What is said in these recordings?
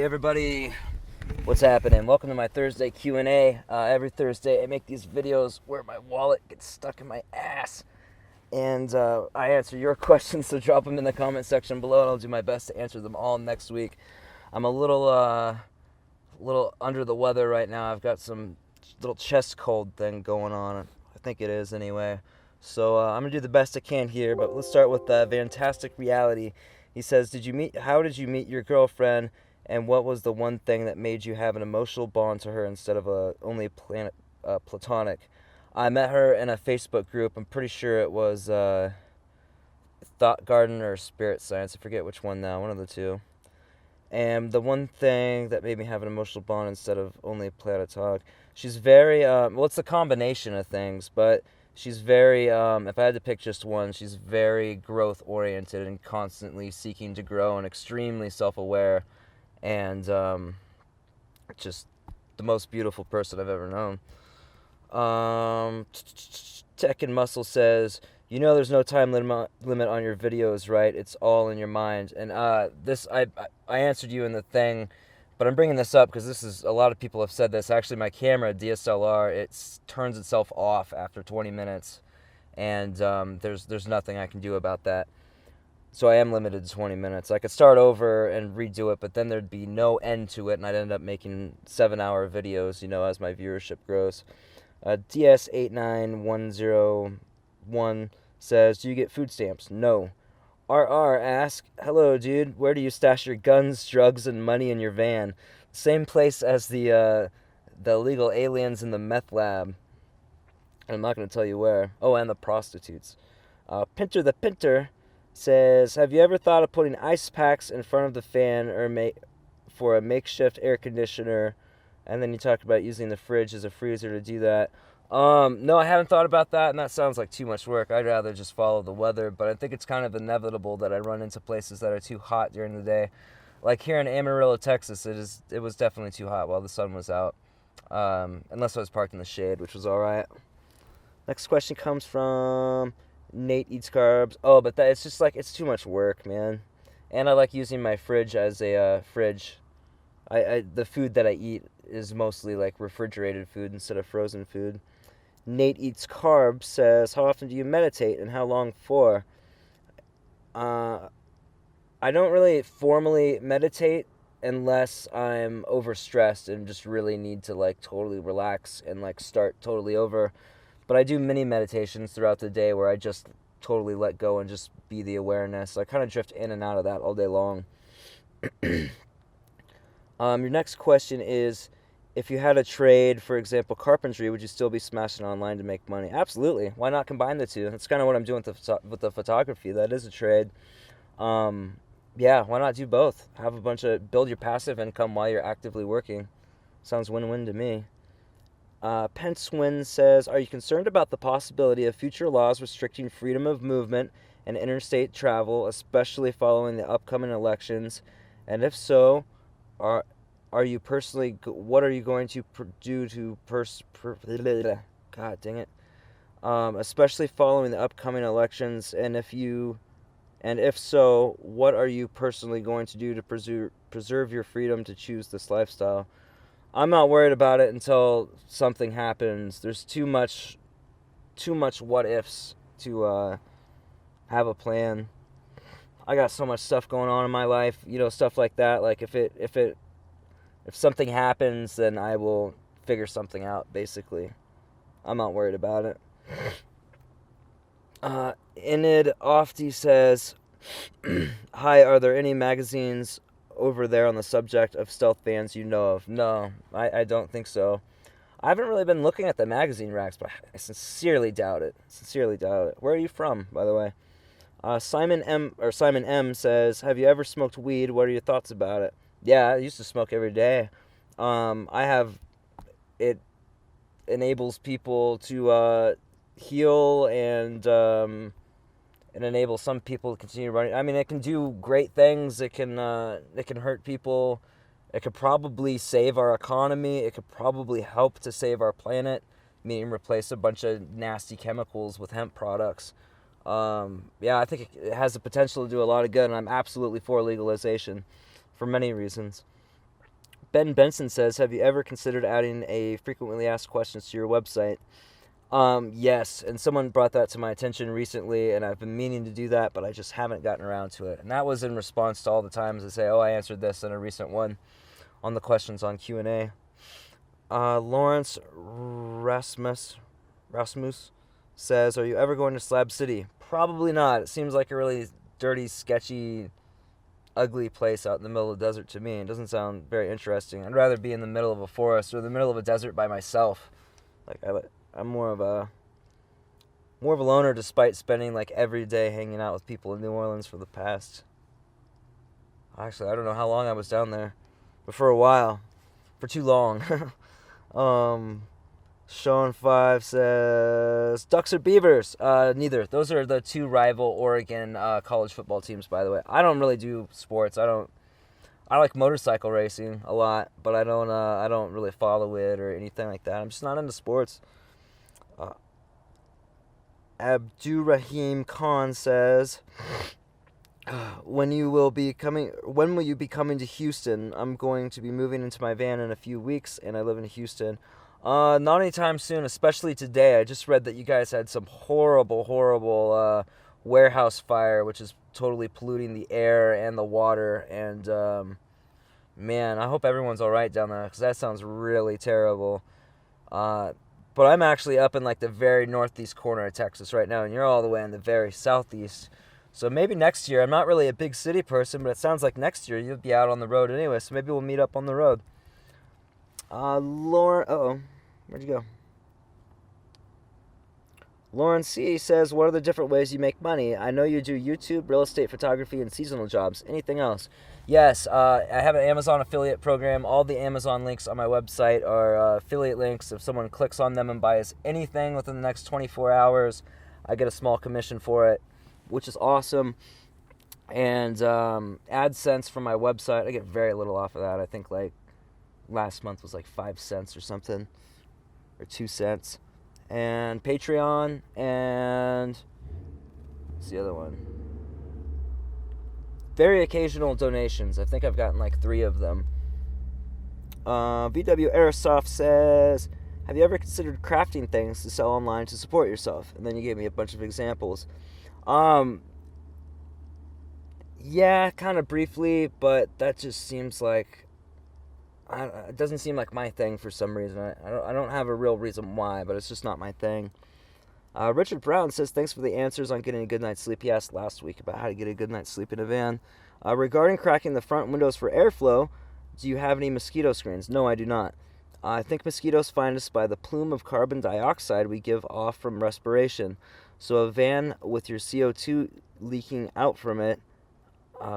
everybody, what's happening? Welcome to my Thursday Q&A. Every Thursday I make these videos where my wallet gets stuck in my ass, and I answer your questions, so drop them in the comment section below and I'll do my best to answer them all next week. I'm a little under the weather right now. I've got some little chest cold thing going on. I think it is anyway. So I'm gonna do the best I can here, but let's start with Fantastic Reality. He says, how did you meet your girlfriend, and what was the one thing that made you have an emotional bond to her instead of only platonic? I met her in a Facebook group. I'm pretty sure it was Thought Garden or Spirit Science. I forget which one now, one of the two. And the one thing that made me have an emotional bond instead of only platonic, she's very, well, it's a combination of things, but she's very, if I had to pick just one, she's very growth-oriented and constantly seeking to grow and extremely self-aware, and just the most beautiful person I've ever known. Tekken Muscle says, you know there's no time limit on your videos, right? It's all in your mind. And this, I answered you in the thing, but I'm bringing this up because a lot of people have said this. Actually, my camera, DSLR, it turns itself off after 20 minutes, and there's nothing I can do about that. So I am limited to 20 minutes. I could start over and redo it, but then there'd be no end to it, and I'd end up making 7-hour videos, as my viewership grows. DS89101 says, do you get food stamps? No. RR asks, hello dude, where do you stash your guns, drugs, and money in your van? Same place as the illegal aliens in the meth lab. I'm not going to tell you where. Oh, and the prostitutes. Pinter the Pinter says, have you ever thought of putting ice packs in front of the fan for a makeshift air conditioner? And then you talk about using the fridge as a freezer to do that. No, I haven't thought about that, and that sounds like too much work. I'd rather just follow the weather, but I think it's kind of inevitable that I run into places that are too hot during the day. Like here in Amarillo, Texas, it was definitely too hot while the sun was out. Unless I was parked in the shade, which was all right. Next question comes from Nate Eats Carbs. Oh, but it's just like, it's too much work, man. And I like using my fridge as a fridge. The food that I eat is mostly like refrigerated food instead of frozen food. Nate Eats Carbs says, how often do you meditate and how long for? I don't really formally meditate unless I'm overstressed and just really need to like totally relax and like start totally over. But I do mini meditations throughout the day where I just totally let go and just be the awareness. I kind of drift in and out of that all day long. Your next question is, if you had a trade, for example, carpentry, would you still be smashing online to make money? Absolutely. Why not combine the two? That's kind of what I'm doing with the photography. That is a trade. Yeah, why not do both? Build your passive income while you're actively working. Sounds win-win to me. Penswin says, are you concerned about the possibility of future laws restricting freedom of movement and interstate travel, especially following the upcoming elections? And if so, what are you going to do to God dang it. Especially following the upcoming elections, and if so, what are you personally going to do to preserve your freedom to choose this lifestyle? I'm not worried about it until something happens. There's too much what ifs to have a plan. I got so much stuff going on in my life, stuff like that. Like if something happens, then I will figure something out, basically. I'm not worried about it. Enid Ofty says, hi, are there any magazines over there on the subject of stealth vans you know of? No, I don't think so. I haven't really been looking at the magazine racks, but I sincerely doubt it. Where are you from, by the way? Simon M says, have you ever smoked weed? What are your thoughts about it? Yeah, I used to smoke every day. It enables people to heal, and it enables some people to continue running. I mean, it can do great things. It can hurt people. It could probably save our economy. It could probably help to save our planet, meaning replace a bunch of nasty chemicals with hemp products. Yeah, I think it has the potential to do a lot of good, and I'm absolutely for legalization for many reasons. Ben Benson says, have you ever considered adding a frequently asked questions to your website? Yes, and someone brought that to my attention recently, and I've been meaning to do that, but I just haven't gotten around to it. And that was in response to all the times I say, oh, I answered this in a recent one on the questions on Q&A. Lawrence Rasmus says, are you ever going to Slab City? Probably not. It seems like a really dirty, sketchy, ugly place out in the middle of the desert to me. It doesn't sound very interesting. I'd rather be in the middle of a forest or the middle of a desert by myself. Like I'm more of a loner, despite spending like every day hanging out with people in New Orleans for the past. Actually, I don't know how long I was down there, but for a while, for too long. Sean 5 says, Ducks or Beavers? Neither. Those are the two rival Oregon college football teams, by the way. I don't really do sports. I like motorcycle racing a lot, but I don't really follow it or anything like that. I'm just not into sports. Abdurrahim Khan says, when will you be coming to Houston? I'm going to be moving into my van in a few weeks, and I live in Houston. Not anytime soon, especially today. I just read that you guys had some horrible warehouse fire, which is totally polluting the air and the water. And man, I hope everyone's all right down there, because that sounds really terrible. But I'm actually up in like the very northeast corner of Texas right now, and you're all the way in the very southeast. So maybe next year, I'm not really a big city person, but it sounds like next year you'll be out on the road anyway, so maybe we'll meet up on the road. Where'd you go? Lauren C. says, what are the different ways you make money? I know you do YouTube, real estate photography, and seasonal jobs. Anything else? Yes, I have an Amazon affiliate program. All the Amazon links on my website are affiliate links. If someone clicks on them and buys anything within the next 24 hours, I get a small commission for it, which is awesome. And AdSense from my website, I get very little off of that. I think like last month was like 5 cents or something, or 2 cents. And Patreon, and what's the other one? Very occasional donations. I think I've gotten like 3 of them. VW Airsoft says, have you ever considered crafting things to sell online to support yourself? And then you gave me a bunch of examples. Yeah, kind of briefly, but that just seems like it doesn't seem like my thing for some reason. I don't have a real reason why, but it's just not my thing. Richard Brown says, thanks for the answers on getting a good night's sleep. He asked last week about how to get a good night's sleep in a van. Regarding cracking the front windows for airflow, do you have any mosquito screens? No, I do not. I think mosquitoes find us by the plume of carbon dioxide we give off from respiration. So a van with your CO2 leaking out from it,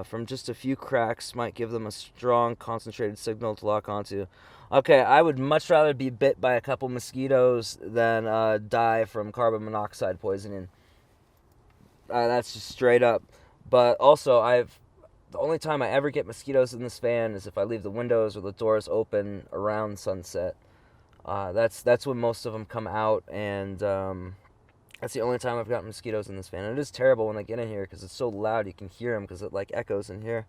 from just a few cracks, might give them a strong concentrated signal to lock onto. Okay, I would much rather be bit by a couple mosquitoes than die from carbon monoxide poisoning. That's just straight up. But also, the only time I ever get mosquitoes in this van is if I leave the windows or the doors open around sunset. That's when most of them come out, and that's the only time I've gotten mosquitoes in this van. And it is terrible when they get in here because it's so loud you can hear them because it like echoes in here.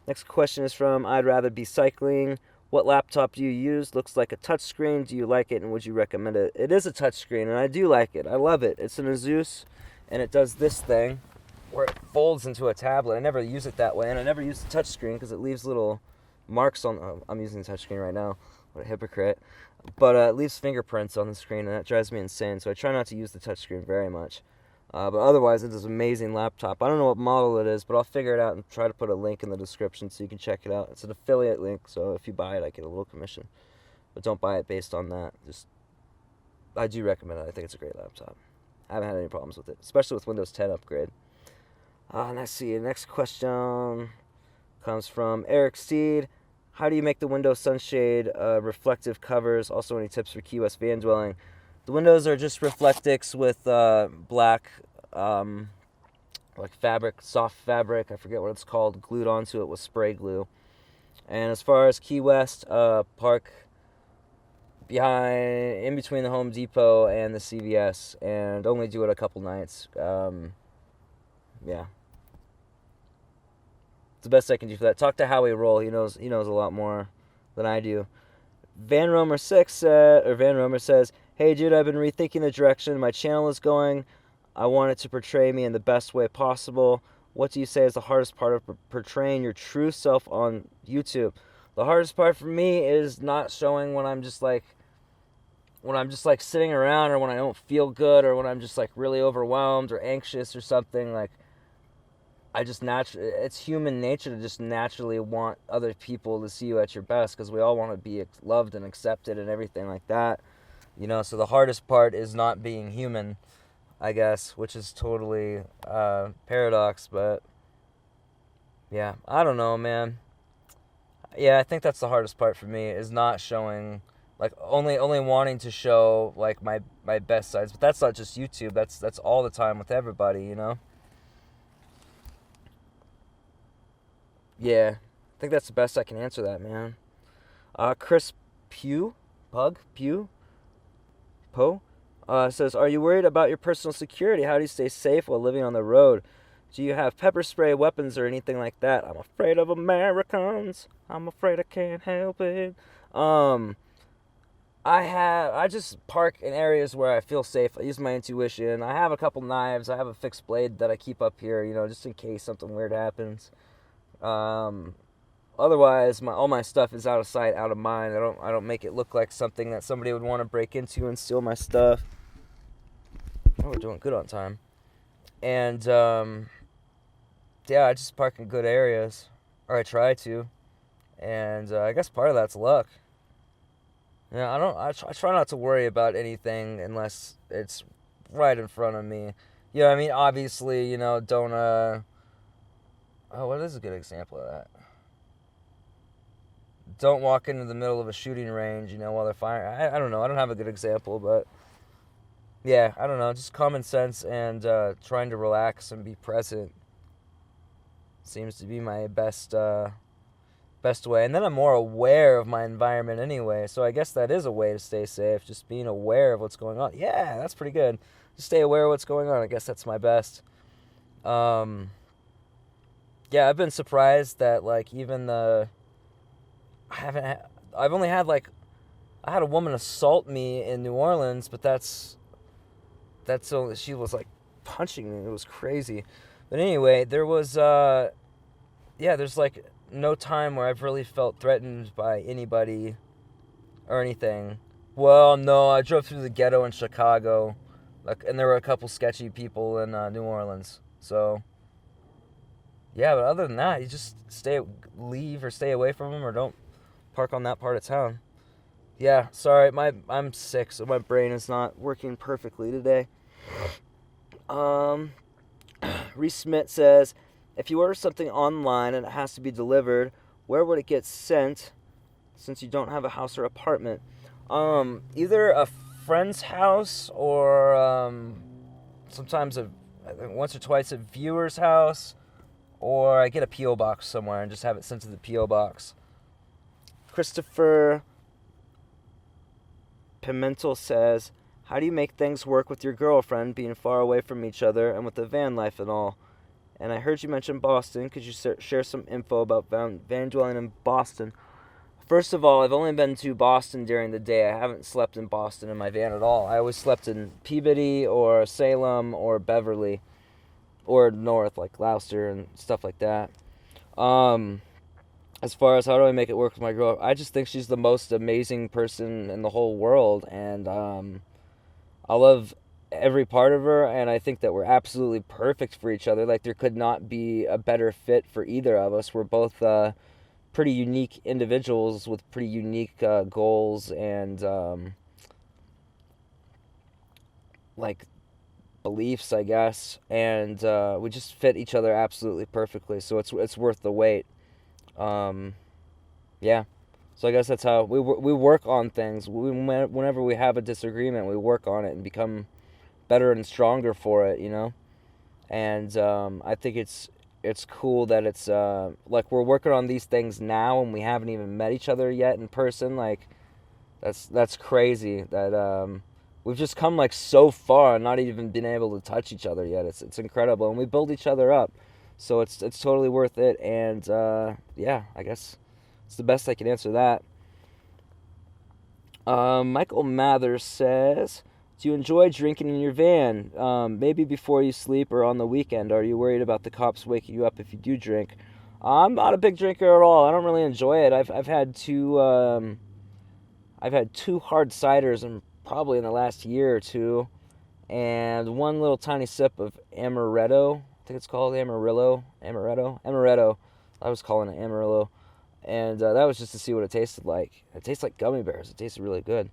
Next question is from I'd Rather Be Cycling. What laptop do you use? Looks like a touchscreen. Do you like it, and would you recommend it? It is a touchscreen, and I do like it. I love it. It's an Asus, and it does this thing where it folds into a tablet. I never use it that way, and I never use the touchscreen because it leaves little marks on... Oh, I'm using the touchscreen right now. What a hypocrite. But it leaves fingerprints on the screen, and that drives me insane, so I try not to use the touchscreen very much. But otherwise, it is an amazing laptop. I don't know what model it is, but I'll figure it out and try to put a link in the description so you can check it out. It's an affiliate link, so if you buy it, I get a little commission. But don't buy it based on that. I do recommend it. I think it's a great laptop. I haven't had any problems with it, especially with Windows 10 upgrade. Let's see. The next question comes from Eric Steed. How do you make the window sunshade reflective covers? Also, any tips for Key West van dwelling? The windows are just Reflectix with black, like fabric, soft fabric, I forget what it's called, glued onto it with spray glue. And as far as Key West, park in between the Home Depot and the CVS, and only do it a couple nights. Yeah. It's the best I can do for that. Talk to Howie Roll. He knows a lot more than I do. Van Romer says, "Hey dude, I've been rethinking the direction my channel is going. I want it to portray me in the best way possible. What do you say is the hardest part of portraying your true self on YouTube?" The hardest part for me is not showing when I'm just like sitting around, or when I don't feel good, or when I'm just like really overwhelmed or anxious or something. Like, it's human nature to just naturally want other people to see you at your best, because we all want to be loved and accepted and everything like that. So the hardest part is not being human, I guess, which is totally paradox, but yeah, I don't know, man. Yeah, I think that's the hardest part for me, is not showing, like, only wanting to show like my best sides. But that's not just YouTube. That's all the time with everybody. Yeah, I think that's the best I can answer that, man. Chris Pugh, Pug Pugh, Poe, says, "Are you worried about your personal security? How do you stay safe while living on the road? Do you have pepper spray, weapons, or anything like that?" I'm afraid of Americans. I'm afraid I can't help it. Um, I just park in areas where I feel safe. I use my intuition. I have a couple knives. I have a fixed blade that I keep up here, just in case something weird happens. Um, Otherwise, all my stuff is out of sight, out of mind. I don't make it look like something that somebody would want to break into and steal my stuff. Oh, we're doing good on time. And yeah, I just park in good areas, or I try to. And I guess part of that's luck. Yeah, I don't. I try not to worry about anything unless it's right in front of me. I mean, obviously, don't. Oh, what is a good example of that? Don't walk into the middle of a shooting range, while they're firing. I don't know. I don't have a good example, but yeah, I don't know. Just common sense and trying to relax and be present seems to be my best way. And then I'm more aware of my environment anyway, so I guess that is a way to stay safe, just being aware of what's going on. Yeah, that's pretty good. Just stay aware of what's going on. I guess that's my best. Yeah, I've been surprised that, like, even I've only had, like, I had a woman assault me in New Orleans, but that's only, she was like punching me. It was crazy. But anyway, there's like no time where I've really felt threatened by anybody or anything. Well, no, I drove through the ghetto in Chicago, like, and there were a couple sketchy people in New Orleans. So yeah, but other than that, you just leave or stay away from them, or don't park on that part of town. Yeah, sorry, I'm sick, so my brain is not working perfectly today. Um, Reese Smith says, "If you order something online and it has to be delivered, where would it get sent, since you don't have a house or apartment?" Either a friend's house, or sometimes once or twice a viewer's house, or I get a P.O. box somewhere and just have it sent to the P.O. box. Christopher Pimentel says, "How do you make things work with your girlfriend being far away from each other and with the van life and all? And I heard you mention Boston. Could you share some info about van dwelling in Boston?" First of all, I've only been to Boston during the day. I haven't slept in Boston in my van at all. I always slept in Peabody or Salem or Beverly, or north, like Gloucester and stuff like that. As far as how do I make it work with my girl, I just think she's the most amazing person in the whole world, and I love every part of her, and I think that we're absolutely perfect for each other. Like, there could not be a better fit for either of us. We're both pretty unique individuals with pretty unique goals and like beliefs, I guess, and we just fit each other absolutely perfectly. So it's worth the wait. Yeah. So I guess that's how we work on things. Whenever we have a disagreement, we work on it and become better and stronger for it. And I think it's cool that it's like we're working on these things now, and we haven't even met each other yet in person. Like, that's crazy that we've just come like so far and not even been able to touch each other yet. It's incredible, and we build each other up, so it's totally worth it. And yeah, I guess it's the best I can answer that. Michael Mather says, do you enjoy drinking in your van? Maybe before you sleep or on the weekend. Are you worried about the cops waking you up if you do drink? I'm not a big drinker at all. I don't really enjoy it. I've had two hard ciders in probably in the last year or two, and one little tiny sip of amaretto. I think it's called amaretto. I was calling it amarillo, and that was just to see what it tasted like. It tastes like gummy bears. It tasted really good.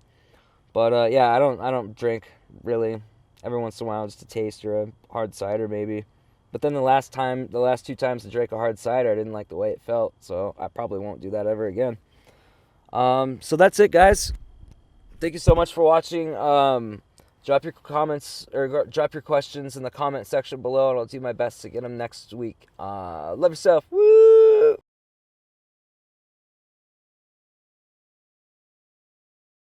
But yeah, I don't drink really. Every once in a while, just a taste or a hard cider maybe. But then the last two times I drank a hard cider, I didn't like the way it felt, so I probably won't do that ever again. So that's it, guys. Thank you so much for watching. Drop your comments or drop your questions in the comment section below, and I'll do my best to get them next week. Love yourself. Woo!